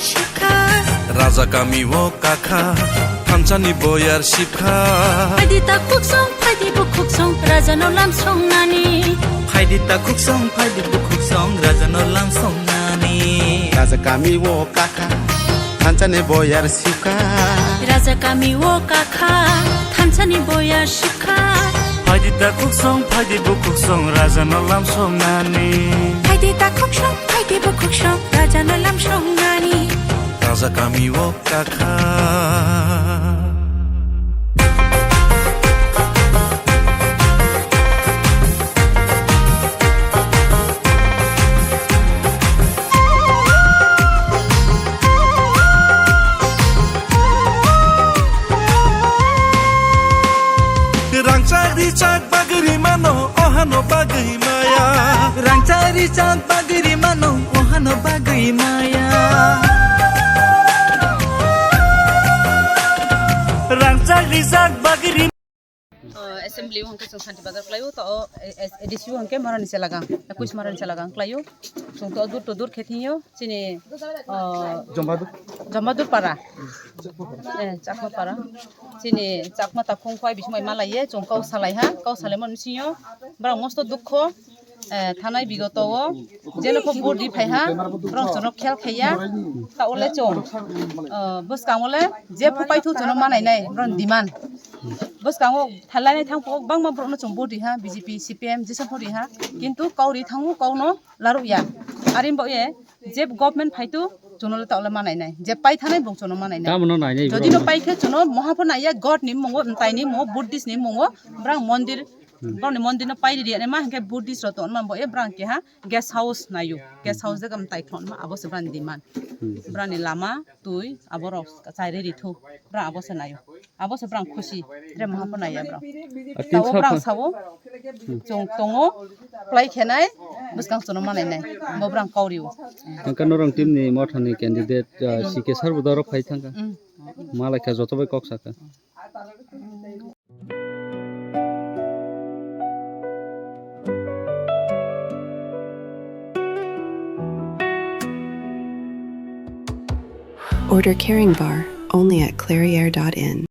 শিক্ষা রাজা কামি ও কাখা থানচানি বয়ার শিক্ষা ফাইদিতা খুকসং রাজানো লামসংনানি ফাইদিতা খুকসং রাজানো লামসংনানি রাজা কামি ও কাকা থানচানি বয়ার শিক্ষা রাজা কামি ও কাখা থানচানি বয়ার শিক্ষা ফাইদিতা খুকসং রাজানো লামসংনানি ফাইদিতা খুকসং রাজানো লামসংনানি রাজা কামি ও কাখা Rangcari cak bagri mano ohano bagri maya Rangcari cak bagri mano ohano bagri maya Rangcari cak bagri assembly hongke sung santi bazar klayu to edisi hongke marani selagang kuis marani selagang klayu sung to dur khethiyo chini jambadur para chakma para chini chakma ta khongkhai bismai malaiye chung kau salai ha kau salai mon sinyo bra mosto dukho thanai bigoto o jeno ko bodi phai ha rong chono khel khaya ta ole chong bus kamole je phupai thu chono manai nai ron diman bus kango thalai nai thang pok bangma brokno chung bodi ha BJP CPM jesa phori ha kintu kauri thangu kauno laru ya arim bo ye je government phaitu chonole ta ole manai nai je pai thanai bong chono manai nai kamono nai nei jodi no pai khe chono mohapon ya god ni mongo ntai ni mo buddhist ni mongo brang mondir brang ni mondir no pai ri ma hangke buddhist ro ton ma bo e brang ke ha guest house nayu guest house de kam tai thon ma abo se brang diman brang ni lama tui abo ro chai ri thu brang abo se nayu abo se brang khushi re mohapon ya brang ta o brang sawo chung tongo plai khenai buskang chono manai nai mo brang kauriu tangka norong team ni mothani candidate sike sarbudaro phai thangka malaka jotobai kok saka Order Caring Bar only at clairiere.in.